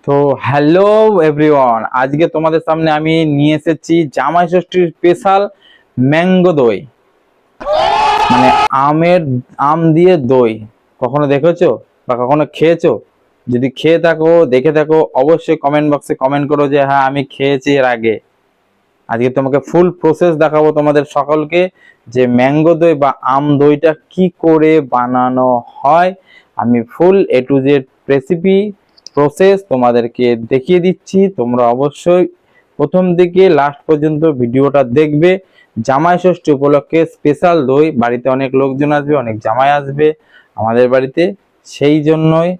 তো hello everyone, আজকে তোমাদের সামনে আমি নিয়ে এসেছি জামাই ষষ্ঠীর স্পেশাল ম্যাঙ্গো দই, মানে আম দিয়ে দই। কখনো দেখেছো বা কখনো খেয়েছো? যদি খেয়ে থাকো, দেখে থাকো, অবশ্যই কমেন্ট বক্সে কমেন্ট করো যে হ্যাঁ আমি খেয়েছি এর আগে। আজকে তোমাকে ফুল প্রসেস দেখাবো তোমাদের সকলকে, যে ম্যাঙ্গো দই বা আম দইটা কি করে বানানো হয়। আমি ফুল এ টু জেড রেসিপি প্রসেস তোমাদেরকে দেখিয়ে দিচ্ছি। তোমরা অবশ্যই প্রথম থেকে লাস্ট পর্যন্ত ভিডিওটা দেখবে। জামাই ষষ্ঠী উপলক্ষে স্পেশাল দই, বাড়িতে অনেক লোকজন আসবে, অনেক জামাই আসবে আমাদের বাড়িতে, সেই জন্যই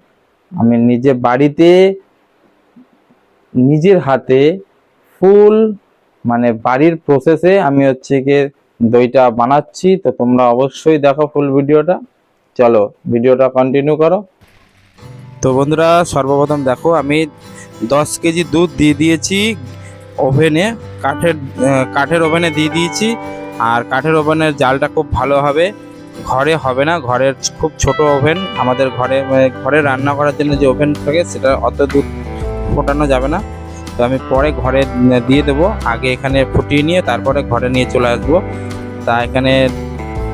আমি নিজে বাড়িতে নিজের হাতে ফুল মানে বাড়ির প্রসেসে আমি হচ্ছে গিয়ে দইটা বানাচ্ছি। তো তোমরা অবশ্যই দেখো ফুল ভিডিওটা। চলো ভিডিওটা কন্টিনিউ করো। তো বন্ধুরা, সর্বপ্রথম দেখো আমি 10 কেজি দুধ দিয়ে দিয়েছি ওভেনে, কাঠের ওভেনে দিয়ে দিয়েছি। আর কাঠের ওভেনের জালটা খুব ভালো হবে, ঘরে হবে না, ঘরের খুব ছোট ওভেন আমাদের ঘরে, ঘরে রান্না করার জন্য যে ওভেন থাকে সেটা অত দুধ ফোটানো যাবে না। তো আমি পরে ঘরে দিয়ে দেবো, আগে এখানে ফুটিয়ে নিয়ে তারপরে ঘরে নিয়ে চলে আসবো। তা এখানে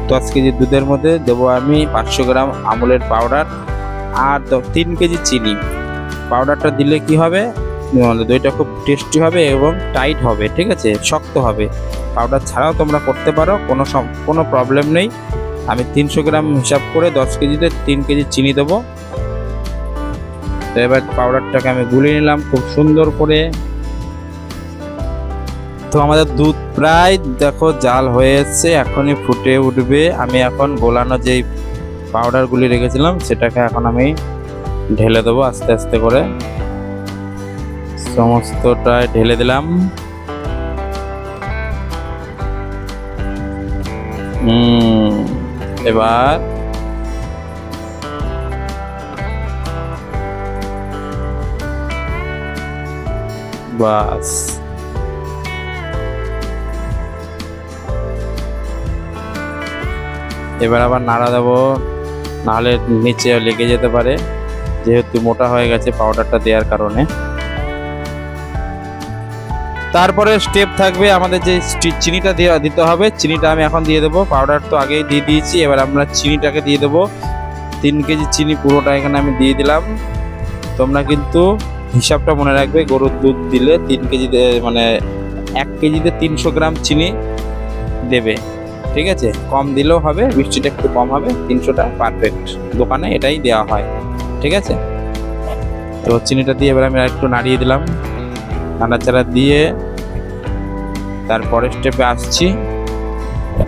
10 কেজি দুধের মধ্যে দেবো আমি 500 গ্রাম আমুলের পাউডার আর 3 কেজি চিনি। পাউডারটা দিলে কি হবে, দইটা খুব টেস্টি হবে এবং টাইট হবে, ঠিক আছে, শক্ত হবে। পাউডার ছাড়াও তোমরা করতে পারো, কোনো প্রবলেম নেই। আমি 300 গ্রাম হিসাব করে 10 কেজিতে 3 কেজি চিনি দেবো। তো এবার পাউডারটাকে আমি গুলিয়ে নিলাম খুব সুন্দর করে। তো আমাদের দুধ প্রায় দেখো জাল হয়ে এসছে, এখনই ফুটে উঠবে। আমি এখন গোলানো যেই পাউডারগুলি রেখেছিলাম সেটাকে এখন আমি ঢেলে দেবো আস্তে আস্তে করে, সমস্তটাই ঢেলে দিলাম। এবার বাস এবার আবার নাড়া দেবো, নাহলে নিচে লেগে যেতে পারে, যেহেতু মোটা হয়ে গেছে পাউডারটা দেওয়ার কারণে। তারপরে স্টেপ থাকবে আমাদের যে চিনিটা দিতে হবে। চিনিটা আমি এখন দিয়ে দেবো, পাউডার তো আগেই দিয়ে দিয়েছি, এবার আমরা চিনিটাকে দিয়ে দেবো। 3 কেজি চিনি পুরোটা এখানে আমি দিয়ে দিলাম। তোমরা কিন্তু হিসাবটা মনে রাখবে, গরুর দুধ দিলে 3 কেজিতে মানে 1 কেজিতে 300 গ্রাম চিনি দেবে, ঠিক আছে। কম দিলেও হবে, মিষ্টিটা একটু কম হবে, 300টা পারফেক্ট, দোকানে এটাই দেওয়া হয়, ঠিক আছে। তো চিনিটা দিয়ে এবার আমি একটু নাড়িয়ে দিলাম, নাড়াচাড়া দিয়ে তারপরে স্টেপে আসছি।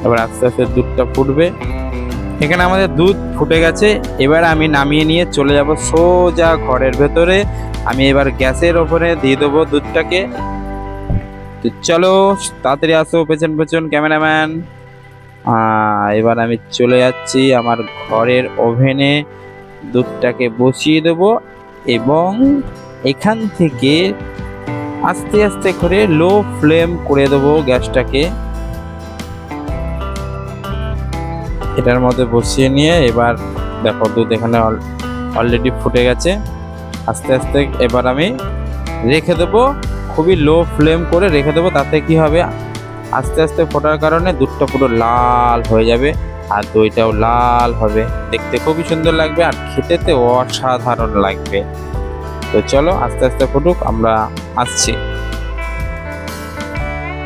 এবার আস্তে আস্তে দুধটা ফুটবে। এখানে আমাদের দুধ ফুটে গেছে, এবার আমি নামিয়ে নিয়ে চলে যাব সোজা ঘরের ভেতরে। আমি এবার গ্যাসের ওপরে দিয়ে দেবো দুধটাকে। তো চলো তাড়াতাড়ি আসো, পেছন পেছন ক্যামেরাম্যান। এবার আমি চলে যাচ্ছি আমার ঘরের ওভেনে, দুধটাকে বসিয়ে দেব এবং এখান থেকে আস্তে আস্তে করে লো ফ্লেম করে দেবো গ্যাসটাকে। এটার মধ্যে বসিয়ে নিয়ে এবার দেখো দুধ এখানে অলরেডি ফুটে গেছে। আস্তে আস্তে এবার আমি রেখে দেবো, খুবই লো ফ্লেম করে রেখে দেবো। তাতে কি হবে, আস্তে আস্তে ফোটার কারণে দুধটা পুরো লাল হয়ে যাবে আর দইটাও লাল হবে, দেখতে খুবই সুন্দর লাগবে আর খেতেতে অসাধারণ লাগবে। তো চলো আস্তে আস্তে ফুটুক, আমরা আসছি।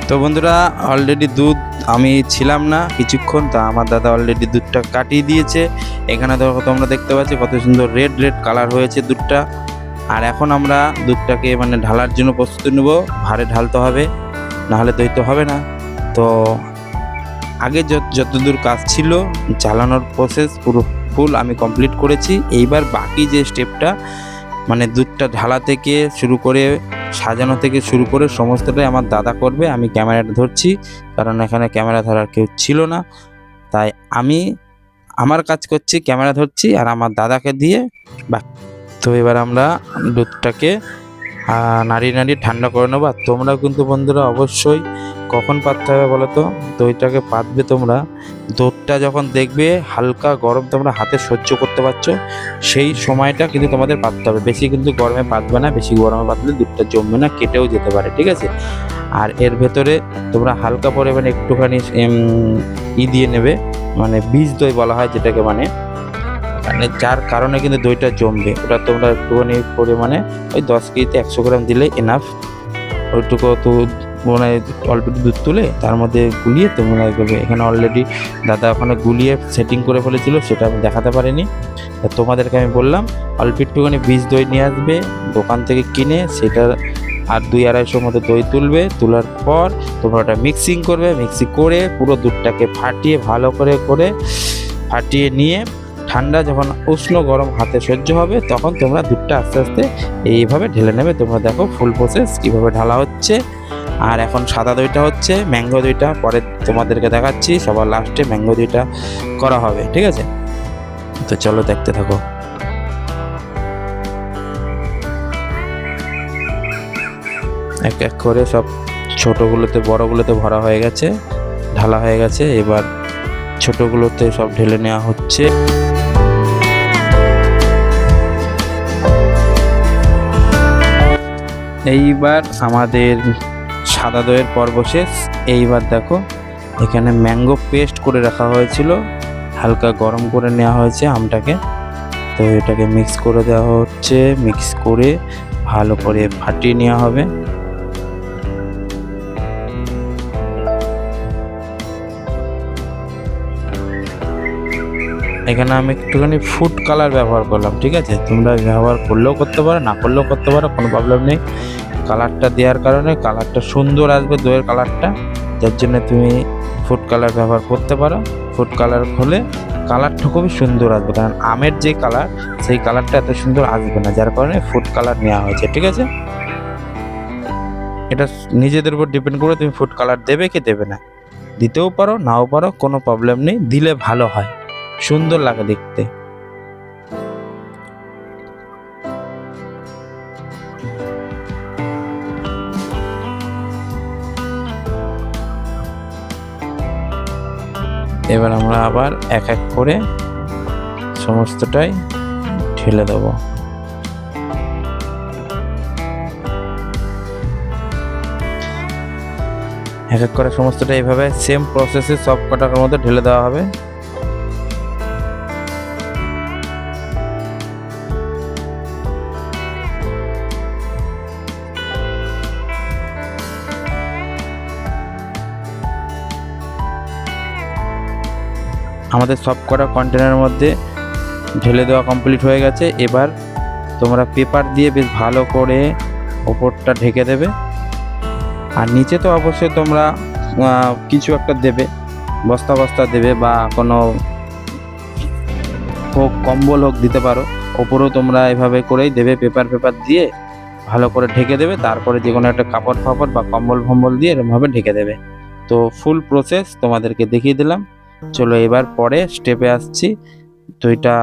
তো বন্ধুরা, অলরেডি দুধ আমি ছিলাম না কিছুক্ষণ, তা আমার দাদা অলরেডি দুধটা কাটিয়ে দিয়েছে। এখানে দেখো তোমরা দেখতে পাচ্ছ কত সুন্দর রেড রেড কালার হয়েছে দুধটা। আর এখন আমরা দুধটাকে মানে ঢালার জন্য প্রস্তুতি নেব। ভারে ঢালতে হবে, নাহলে দই তো হবে না। তো আগে যতদূর কাজ ছিল জ্বালানোর প্রসেস পুরো ফুল আমি কমপ্লিট করেছি। এইবার বাকি যে স্টেপটা মানে দুধটা ঢালা থেকে শুরু করে সাজানো থেকে শুরু করে সমস্তটাই আমার দাদা করবে। আমি ক্যামেরাটা ধরছি কারণ এখানে ক্যামেরা ধরার কেউ ছিল না, তাই আমি আমার কাজ করছি, ক্যামেরা ধরছি আর আমার দাদাকে দিয়ে। তো এবার আমরা দুধটাকে নাড়িয়ে নাড়িয়ে ঠান্ডা করে নেবো। আর তোমরা কিন্তু বন্ধুরা অবশ্যই কখন পাততে হবে বলো তো? দইটাকে পাতবে তোমরা, দুধটা যখন দেখবে হালকা গরম তোমরা হাতে সহ্য করতে পারছো, সেই সময়টা কিন্তু তোমাদের পাততে হবে। বেশি কিন্তু গরমে পাতবে না, বেশি গরমে পাতলে দুধটা জমবে না, কেটেও যেতে পারে, ঠিক আছে? আর এর ভেতরে তোমরা হালকা পরিমাণে একটুখানি দিয়ে নেবে, মানে বীজ দই বলা হয় যেটাকে, মানে যার কারণে কিন্তু দইটা জমবে। ওটা তোমরা একটুখানি পরিমাণে ওই 10 কেজিতে 100 গ্রাম দিলে এনাফ। ওইটুকু তো মানে অল্প একটু দুধ তুলে তার মধ্যে গুলিয়ে তোমরা করবে। এখানে অলরেডি দাদা ওখানে গুলিয়ে সেটিং করে ফেলেছিল, সেটা আমি দেখাতে পারিনি। তা তোমাদেরকে আমি বললাম অল্প একটুখানি বীজ দই নিয়ে আসবে দোকান থেকে কিনে, সেটা আর 2-250 মতো দই তুলবে। তোলার পর তোমরা ওটা মিক্সিং করবে, মিক্সি করে পুরো দুধটাকে ফাটিয়ে ভালো করে ফাটিয়ে নিয়ে ঠান্ডা যখন উষ্ণ গরম হাতে সহ্য হবে তখন তোমরা দুধটা আস্তে আস্তে এইভাবে ঢেলে নেবে। তোমরা দেখো ফুল প্রসেস কীভাবে ঢালা হচ্ছে। আর এখন সাদা দইটা হচ্ছে, ম্যাঙ্গো দইটা পরে তোমাদেরকে দেখাচ্ছি, সবার লাস্টে ম্যাঙ্গো দইটা করা হবে, ঠিক আছে? তো চলো দেখতে থাকো। এক এক করে সব ছোটোগুলোতে বড়গুলোতে ভরা হয়ে গেছে, ঢালা হয়ে গেছে। এবার ছোটোগুলোতে সব ঢেলে নেওয়া হচ্ছে। এইবার আমাদের সাদা দইয়ের পর্ব শেষ। এইবার দেখো এখানে ম্যাঙ্গো পেস্ট করে রাখা হয়েছিল, হালকা গরম করে নেওয়া হয়েছে আমটাকে। তো এটাকে মিক্স করে দেওয়া হচ্ছে, মিক্স করে ভালো করে ফাটিয়ে নেওয়া হবে। এখানে আমি একটুখানি ফুড কালার ব্যবহার করলাম, ঠিক আছে? তোমরা ব্যবহার করলেও করতে পারো, না করলেও করতে পারো, কোনো প্রবলেম নেই। কালারটা দেওয়ার কারণে কালারটা সুন্দর আসবে, দইয়ের কালারটা, যার জন্য তুমি ফুড কালার ব্যবহার করতে পারো। ফুড কালার হলে কালারটা খুবই সুন্দর আসবে, কারণ আমের যে কালার সেই কালারটা এত সুন্দর আসবে না, যার কারণে ফুড কালার নেওয়া হয়েছে, ঠিক আছে? এটা নিজেদের উপর ডিপেন্ড করে তুমি ফুড কালার দেবে কি দেবে না, দিতেও পারো নাও পারো, কোনো প্রবলেম নেই। দিলে ভালো হয়, সুন্দর লাগে দেখতে। এবার আমরা আবার এক এক করে সমস্তটাই ঢেলে দেব। এক এক করে সমস্তটা এইভাবে সেম প্রসেসে সব কটার মধ্যে ঢেলে দেওয়া হবে। আমাদের সব কটা কন্টেনারের মধ্যে ঢেলে দেওয়া কমপ্লিট হয়ে গেছে। এবার তোমরা পেপার দিয়ে বেশ ভালো করে ওপরটা ঢেকে দেবে। আর নিচে তো অবশ্যই তোমরা কিছু একটা দেবে, বস্তা দেবে বা কোনো হোক, কম্বল হোক দিতে পারো। ওপরেও তোমরা এভাবে করেই দেবে, পেপার দিয়ে ভালো করে ঢেকে দেবে। তারপরে যে কোনো একটা কাপড় বা কম্বল দিয়ে এরকমভাবে ঢেকে দেবে। তো ফুল প্রসেস তোমাদেরকে দেখিয়ে দিলাম। চলো এবার পরে স্টেপে আসছি। দইটা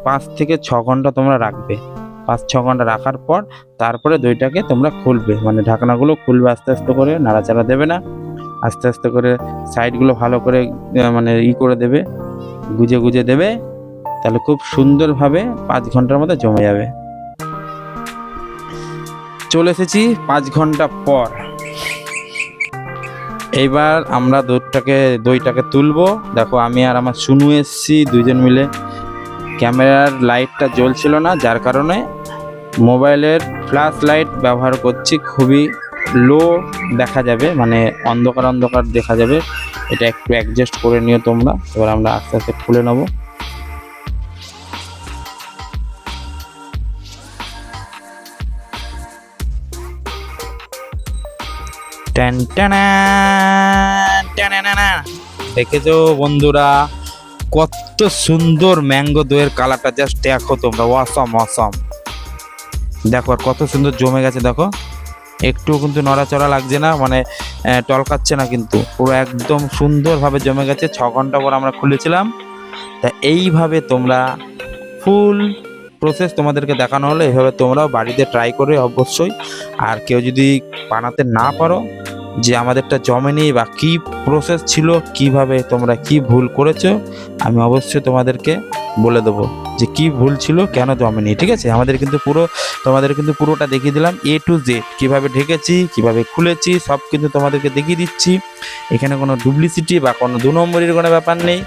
5 থেকে 6 ঘন্টা তোমরা রাখবে। 5-6 ঘন্টা রাখার পর তারপরে দইটাকে তোমরা খুলবে, মানে ঢাকনাগুলো খুলবে আস্তে আস্তে করে, নাড়াচাড়া দেবে না। আস্তে আস্তে করে সাইডগুলো ভালো করে মানে করে দেবে, গুজে দেবে। তাহলে খুব সুন্দরভাবে 5 ঘন্টার মধ্যে জমে যাবে। চলে এসেছি 5 ঘন্টা পর। এইবার আমরা দইটাকে তুলবো। দেখো আমি আর আমার সুনু এসছি দুইজন মিলে। ক্যামেরার লাইটটা জ্বলছিল না, যার কারণে মোবাইলের ফ্ল্যাশ লাইট ব্যবহার করছি। খুবই লো দেখা যাবে, মানে অন্ধকার দেখা যাবে। এটা একটু অ্যাডজাস্ট করে নিও তোমরা। এবার আমরা আস্তে আস্তে খুলে নেবো। দেখেছো বন্ধুরা কত সুন্দর ম্যাঙ্গো দইয়ের কালারটা, জাস্ট দেখো তোমরা, অসম। দেখো আর কত সুন্দর জমে গেছে, দেখো একটু কিন্তু নড়াচড়া লাগছে না, মানে টলকাচ্ছে না, কিন্তু পুরো একদম সুন্দরভাবে জমে গেছে। 6 ঘন্টা পর আমরা খুলেছিলাম। তা এইভাবে তোমরা ফুল প্রসেস তোমাদেরকে দেখানো হলো। এইভাবে তোমরাও বাড়িতে ট্রাই করে অবশ্যই। আর কেউ যদি বানাতে না পারো যে আমাদেরটা জমেনি বা কি প্রসেস ছিল, কিভাবে তোমরা কি ভুল করেছো, আমি অবশ্যই তোমাদেরকে বলে দেবো যে কি ভুল ছিল, কেন জমেনি। ঠিক আছে, তোমাদের কিন্তু পুরোটা দেখিয়ে দিলাম, A to Z, কিভাবে ঢেকেছি, কিভাবে খুলেছি, সব কিন্তু তোমাদেরকে দেখিয়ে দিচ্ছি। এখানে কোনো ডুপ্লিসিটি বা কোনো 2 নম্বরের কোনো ব্যাপার নেই,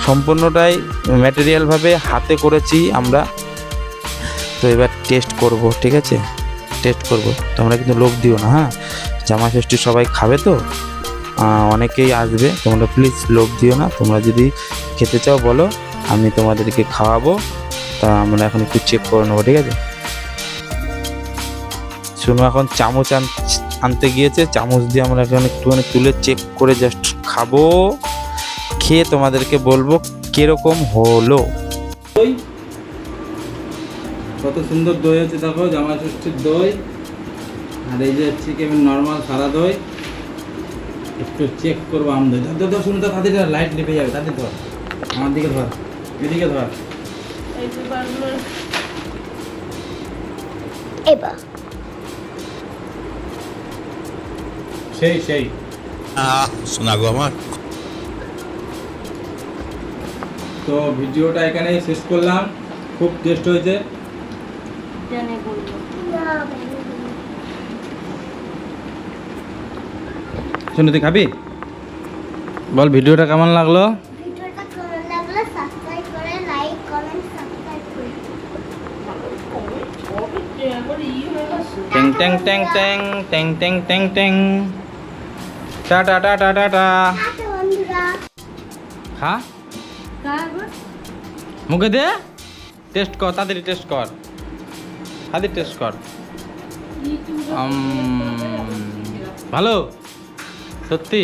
সম্পূর্ণটাই ম্যাটেরিয়ালভাবে হাতে করেছি আমরা। তো এবার টেস্ট করব, ঠিক আছে, টেস্ট করব। তোমরা কিন্তু লোভ দিও না, হ্যাঁ, জামাই ষষ্ঠী সবাই খাবে তো, অনেকেই আসবে, তোমরা প্লিজ লোভ দিও না। তোমরা যদি খেতে চাও বলো, আমি তোমাদেরকে খাওয়াবো। তা আমরা এখন একটু চেক করে নেবো, ঠিক আছে। শুনো, এখন চামচ আনতে গিয়েছে, চামচ দিয়ে আমরা এখন একটুখানি তুলে চেক করে জাস্ট খাবো, খেয়ে তোমাদেরকে বলবো কিরকম হলো। দই, কত সুন্দর দই হচ্ছে দেখো, জামাই ষষ্ঠীর দই। আর এই যে হচ্ছে কি নর্মাল সাদা দই, একটু চেক করবো আম দই। ধর শুনে তো তাদের লাইট লিপে যাবে, তাদের ধর, আমার দিকে ধর, এদিকে ধর। এবার সেই শোনা গো আমার। তো ভিডিওটা এখানে শেষ করলাম, খুব টেস্ট হয়েছে। শুনে তুই খাবি, বল ভিডিওটা কেমন লাগলো। ভিডিওটা কেমন লাগলো সাবস্ক্রাইব করে, লাইক কমেন্ট সাবস্ক্রাইব করে। ট্যাং ট্যাং ট্যাং ট্যাং ট্যাং ট্যাং ট্যাং ট্যাং, টাটা টাটা টাটা। আচ্ছা বন্ধুরা, খা, মুখে দে, টেস্ট কর, তাড়াতাড়ি টেস্ট কর, তাড়াতাড়ি টেস্ট কর। ভালো সত্যি।